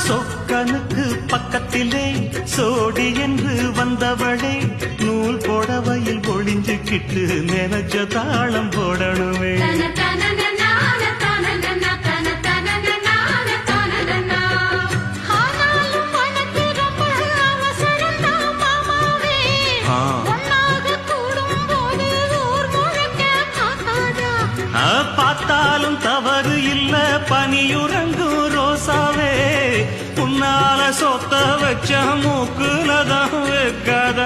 சொக்கனுக்கு பக்கத்திலே சோடி என்று வந்தவளே நூல் புடவையில் ஒளிஞ்சுக்கிட்டு நினைச்ச தாளம் போடணுமே. பார்த்தாலும் தவறு இல்ல பனியுறங்கும் ரோசாவே உன்னால சொத்த வச்ச மூக்குலதான் வைக்காத.